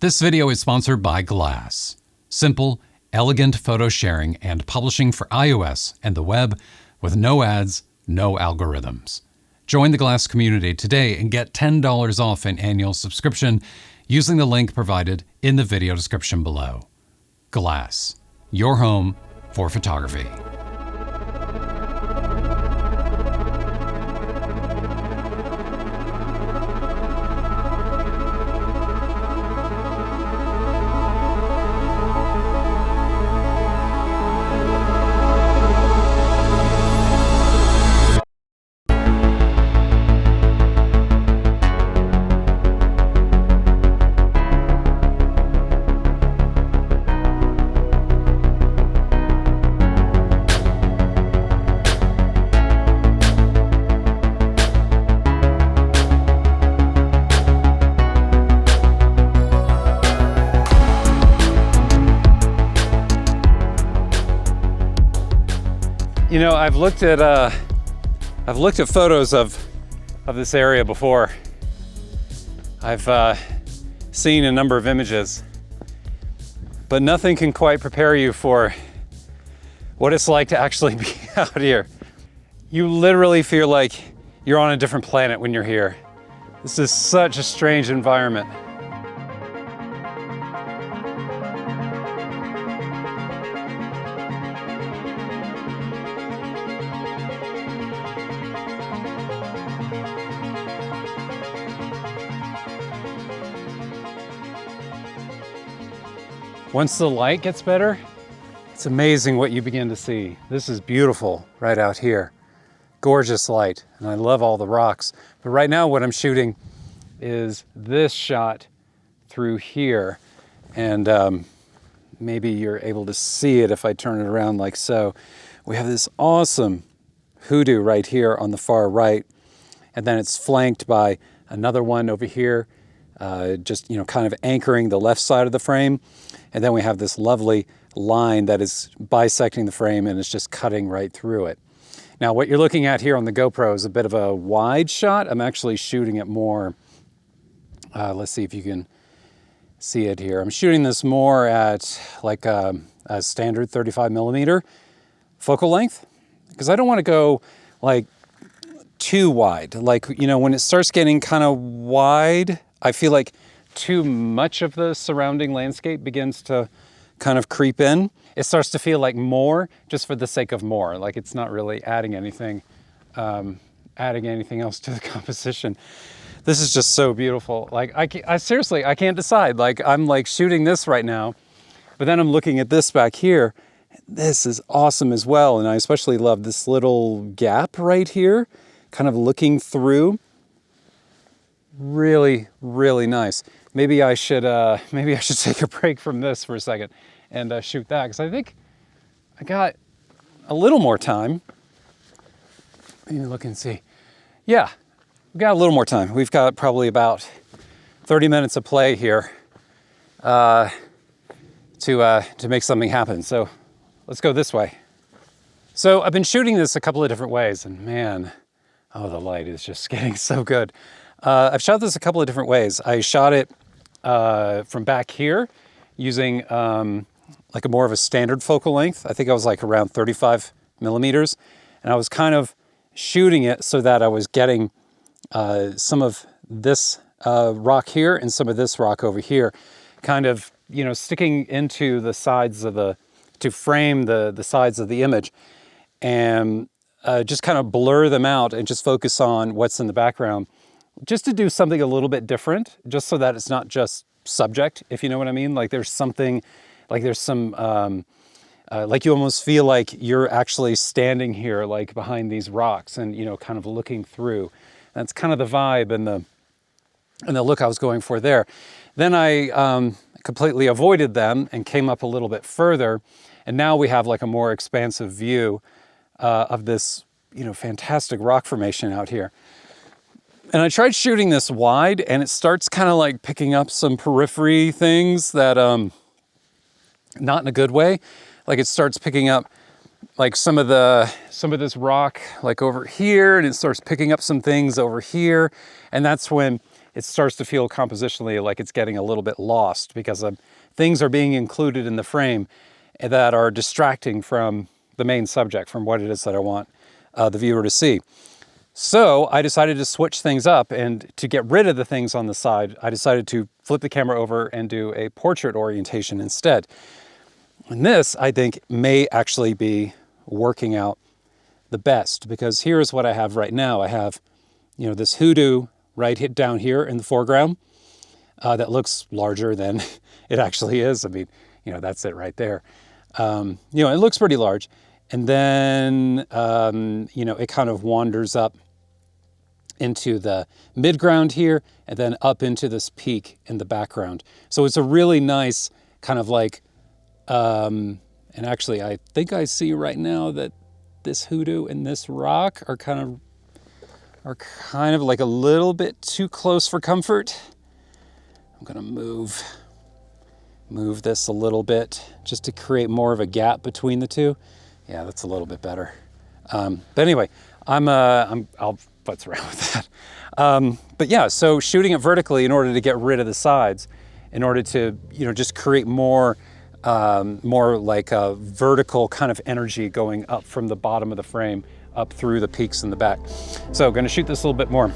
This video is sponsored by Glass. Simple, elegant photo sharing and publishing for iOS and the web with no ads, no algorithms. Join the Glass community today and get $10 off an annual subscription using the link provided in the video description below. Glass, your home for photography. You know, I've looked at photos of this area before. I've seen a number of images, but nothing can quite prepare you for what it's like to actually be out here. You literally feel like you're on a different planet when you're here. This is such a strange environment. Once the light gets better, it's amazing what you begin to see. This is beautiful right out here. Gorgeous light, and I love all the rocks. But right now what I'm shooting is this shot through here. And maybe you're able to see it if I turn it around like so. We have this awesome hoodoo right here on the far right. And then it's flanked by another one over here, just, you know, kind of anchoring the left side of the frame. And then we have this lovely line that is bisecting the frame and it's just cutting right through it. Now, what you're looking at here on the GoPro is a bit of a wide shot. I'm actually shooting it more. Let's see if you can see it here. I'm shooting this more at like a standard 35 millimeter focal length, because I don't want to go like too wide. Like, you know, when it starts getting kind of wide, I feel like too much of the surrounding landscape begins to kind of creep in. It starts to feel like more just for the sake of more. Like it's not really adding anything else to the composition. This is just so beautiful. Like I seriously, I can't decide. Like I'm like shooting this right now, but then I'm looking at this back here. This is awesome as well. And I especially love this little gap right here, kind of looking through. Really, really nice. Maybe I should take a break from this for a second and shoot that, because I think I got a little more time. Let me look and see. Yeah, we've got a little more time. We've got probably about 30 minutes of play here to make something happen. So let's go this way. So I've been shooting this a couple of different ways, and man, oh, the light is just getting so good. I've shot this a couple of different ways. I shot it from back here using like a more of a standard focal length. I think I was like around 35 millimeters. And I was kind of shooting it so that I was getting some of this rock here and some of this rock over here, kind of, you know, sticking into the sides of to frame the sides of the image, and just kind of blur them out and just focus on what's in the background. Just to do something a little bit different, just so that it's not just subject, if you know what I mean. Like there's something, like there's some, like you almost feel like you're actually standing here, like behind these rocks and, you know, kind of looking through. That's kind of the vibe and the look I was going for there. Then I completely avoided them and came up a little bit further. And now we have like a more expansive view of this, you know, fantastic rock formation out here. And I tried shooting this wide, and it starts kind of like picking up some periphery things that, not in a good way. Like it starts picking up like some of this rock like over here, and it starts picking up some things over here. And that's when it starts to feel compositionally like it's getting a little bit lost because things are being included in the frame that are distracting from the main subject, from what it is that I want the viewer to see. So I decided to switch things up, and to get rid of the things on the side, I decided to flip the camera over and do a portrait orientation instead. And this, I think, may actually be working out the best, because here's what I have right now. I have, you know, this hoodoo right down here in the foreground that looks larger than it actually is. I mean, you know, that's it right there. You know, it looks pretty large. And then, you know, it kind of wanders up into the midground here and then up into this peak in the background. So it's a really nice kind of like, and actually I think I see right now that this hoodoo and this rock are kind of like a little bit too close for comfort. I'm gonna move this a little bit just to create more of a gap between the two. Yeah, that's a little bit better. But anyway, I'll futz around with that. But yeah, so shooting it vertically in order to get rid of the sides, in order to, you know, just create more like a vertical kind of energy going up from the bottom of the frame up through the peaks in the back. So I'm gonna shoot this a little bit more.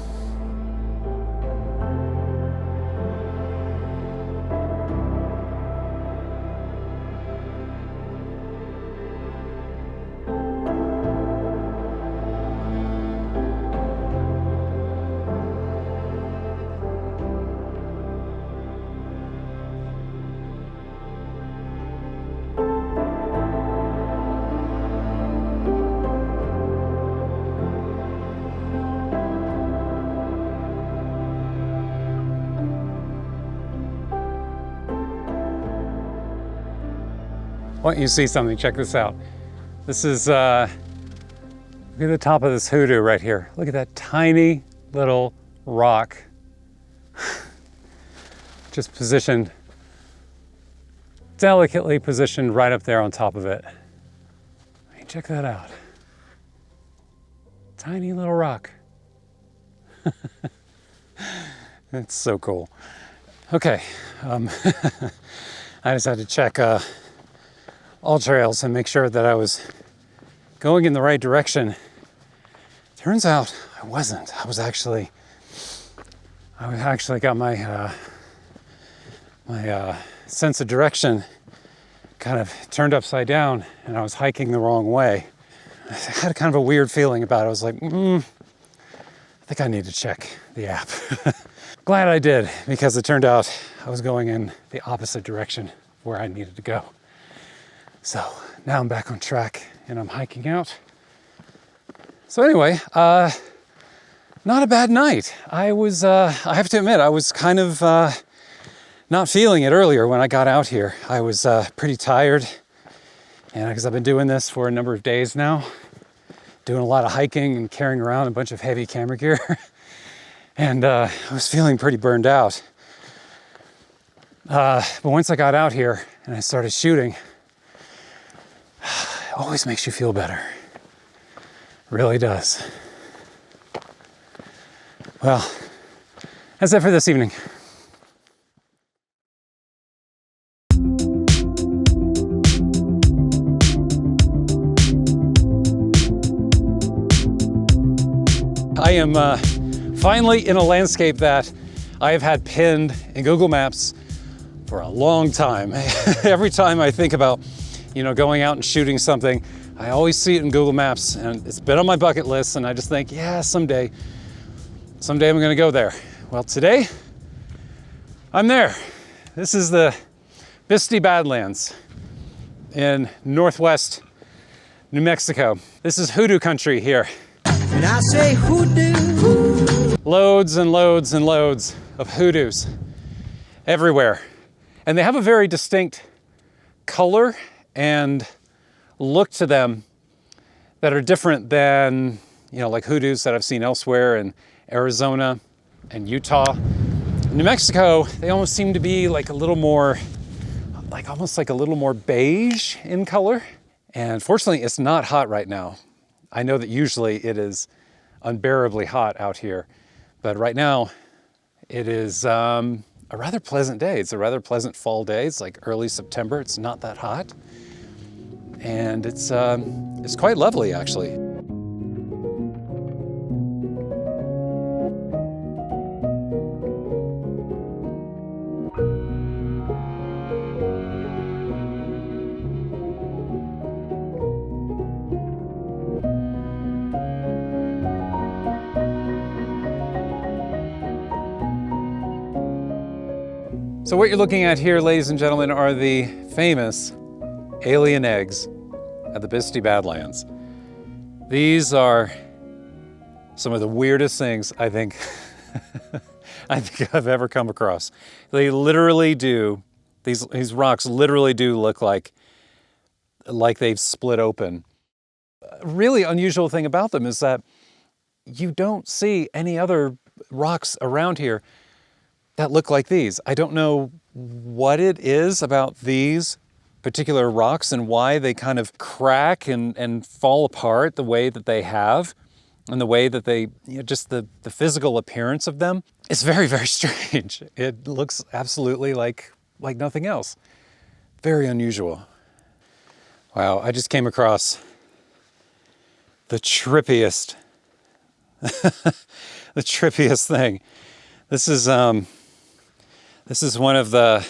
I want you to see something. Check this out. This is, look at the top of this hoodoo right here. Look at that tiny little rock. Just positioned, delicately positioned right up there on top of it. I mean, check that out. Tiny little rock. It's so cool. Okay, I just had to check all trails and make sure that I was going in the right direction. Turns out I wasn't. I actually got my sense of direction kind of turned upside down, and I was hiking the wrong way. I had kind of a weird feeling about it. I was like, I think I need to check the app. Glad I did, because it turned out I was going in the opposite direction where I needed to go. So now I'm back on track and I'm hiking out. So anyway, not a bad night. I have to admit, I was kind of not feeling it earlier when I got out here. I was pretty tired, and because I've been doing this for a number of days now, doing a lot of hiking and carrying around a bunch of heavy camera gear. And I was feeling pretty burned out. But once I got out here and I started shooting, it always makes you feel better. It really does. Well, that's it for this evening. I am finally in a landscape that I have had pinned in Google Maps for a long time. Every time I think about, going out and shooting something, I always see it in Google Maps, and it's been on my bucket list, and I just think, yeah, someday I'm gonna go there. Well, today, I'm there. This is the Bisti Badlands in northwest New Mexico. This is hoodoo country here. And I say hoodoo. Loads and loads and loads of hoodoos everywhere. And they have a very distinct color and look to them that are different than, like hoodoos that I've seen elsewhere in Arizona and Utah. In New Mexico, they almost seem to be like a little more, almost like a little more beige in color. And fortunately, it's not hot right now. I know that usually it is unbearably hot out here, but right now It is a rather pleasant day. It's a rather pleasant fall day. It's like early September. It's not that hot. And it's quite lovely, actually. So what you're looking at here, ladies and gentlemen, are the famous alien eggs at the Bisti Badlands. These are some of the weirdest things I think I've ever come across. They literally do, these rocks literally do look like they've split open. A really unusual thing about them is that you don't see any other rocks around here that look like these. I don't know what it is about these particular rocks and why they kind of crack and fall apart the way that they have, and the way that they, just the physical appearance of them. It's very, very strange. It looks absolutely like nothing else. Very unusual. Wow, I just came across the trippiest, the trippiest thing. This is one of the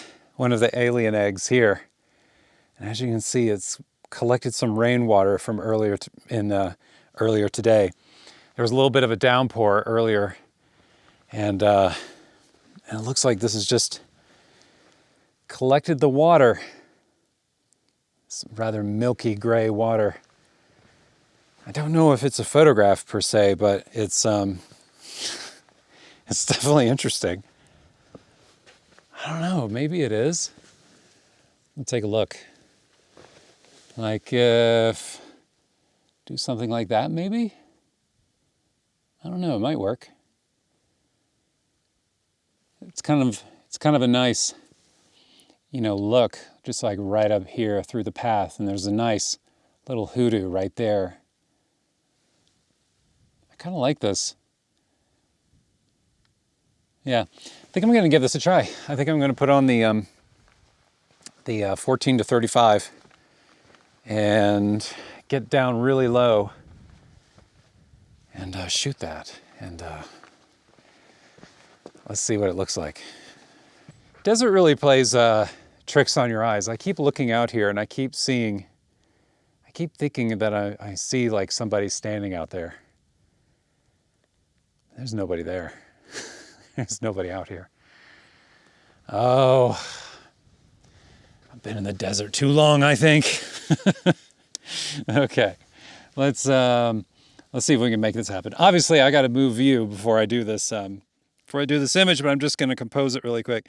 alien eggs here, and as you can see, it's collected some rainwater from earlier today. There was a little bit of a downpour earlier, and it looks like this has just collected the water. It's rather milky gray water. I don't know if it's a photograph per se, but it's definitely interesting. I don't know, maybe it is. Let's take a look. Like if, do something like that maybe? I don't know, it might work. It's kind of a nice, look, just like right up here through the path, and there's a nice little hoodoo right there. I kind of like this. Yeah, I think I'm going to give this a try. I think I'm going to put on the 14 to 35 and get down really low and shoot that. And let's see what it looks like. Desert really plays tricks on your eyes. I keep looking out here and I keep thinking that I see like somebody standing out there. There's nobody there. There's nobody out here. Oh, I've been in the desert too long, I think. Okay, let's see if we can make this happen. Obviously, I got to move view before I do this. Before I do this image, but I'm just going to compose it really quick.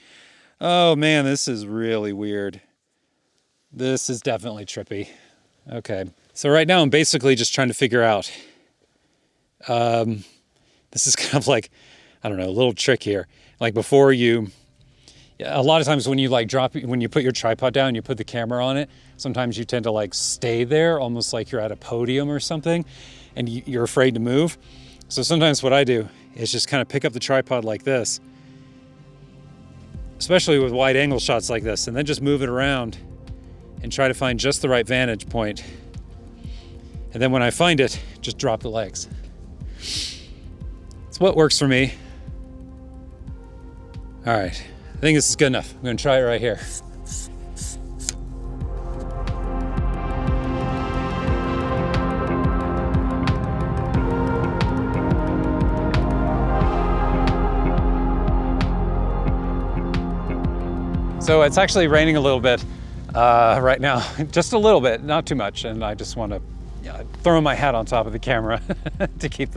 Oh man, this is really weird. This is definitely trippy. Okay, so right now I'm basically just trying to figure out. This is kind of like, I don't know, a little trick here. Like before a lot of times when you when you put your tripod down, you put the camera on it, sometimes you tend to like stay there almost like you're at a podium or something and you're afraid to move. So sometimes what I do is just kind of pick up the tripod like this, especially with wide angle shots like this, and then just move it around and try to find just the right vantage point. And then when I find it, just drop the legs. It's what works for me. All right, I think this is good enough. I'm gonna try it right here. So it's actually raining a little bit right now, just a little bit, not too much, and I just want to throw my hat on top of the camera to keep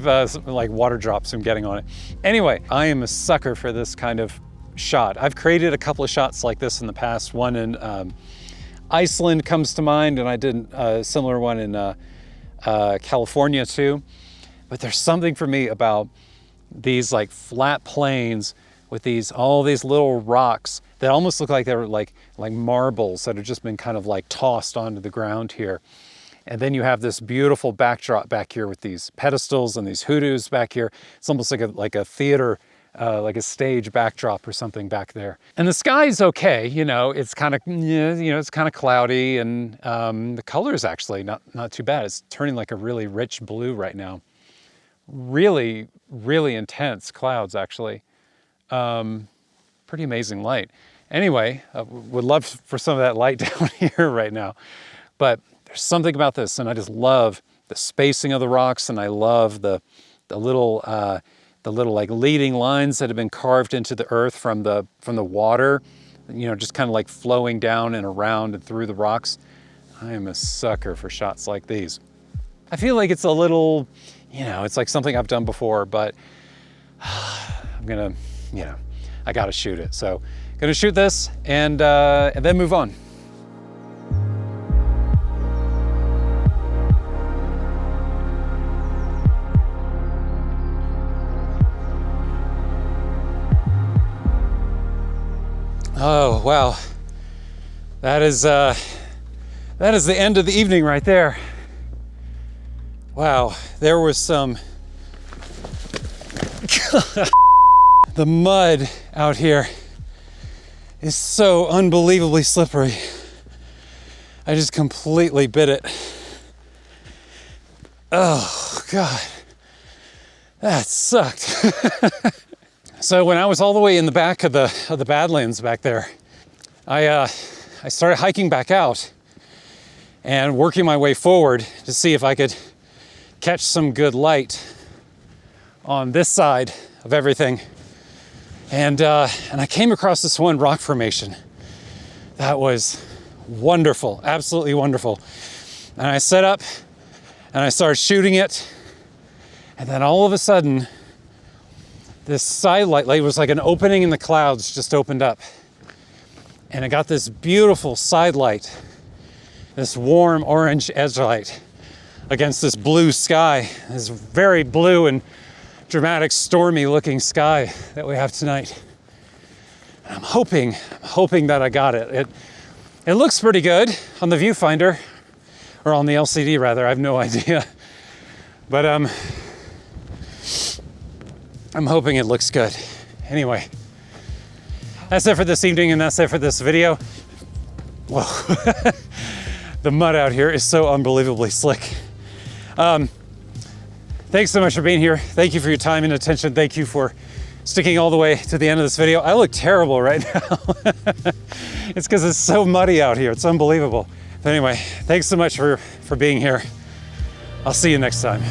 like water drops from getting on it. Anyway, I am a sucker for this kind of shot. I've created a couple of shots like this in the past. One in Iceland comes to mind, and I did a similar one in California too. But there's something for me about these like flat plains with all these little rocks that almost look like they're like marbles that have just been kind of like tossed onto the ground here. And then you have this beautiful backdrop back here with these pedestals and these hoodoos back here. It's almost like a theater like a stage backdrop or something back there. And the sky's okay, you know, it's kind of, it's kind of cloudy, and the color is actually not too bad. It's turning like a really rich blue right now. Really, really intense clouds, actually. Pretty amazing light. Anyway, would love for some of that light down here right now. But there's something about this, and I just love the spacing of the rocks, and I love the little like leading lines that have been carved into the earth from the water, you know, just kind of like flowing down and around and through the rocks. I am a sucker for shots like these. I feel like it's a little, you know, it's like something I've done before, but I'm gonna, you know, I gotta shoot it. So gonna shoot this and then move on. Oh, wow. That is the end of the evening right there. Wow, there was some, the mud out here is so unbelievably slippery. I just completely bit it. Oh, God, that sucked. So when I was all the way in the back of the Badlands back there, I started hiking back out and working my way forward to see if I could catch some good light on this side of everything. And I came across this one rock formation that was wonderful, absolutely wonderful. And I set up and I started shooting it, and then all of a sudden, this side light, like it was like an opening in the clouds just opened up. And I got this beautiful side light, this warm orange edge light against this blue sky, this very blue and dramatic, stormy looking sky that we have tonight. And I'm hoping that I got it. It looks pretty good on the viewfinder, or on the LCD rather, I have no idea. But I'm hoping it looks good. Anyway, that's it for this evening, and that's it for this video. Whoa, the mud out here is so unbelievably slick. Thanks so much for being here. Thank you for your time and attention. Thank you for sticking all the way to the end of this video. I look terrible right now. It's because it's so muddy out here. It's unbelievable. But anyway, thanks so much for being here. I'll see you next time.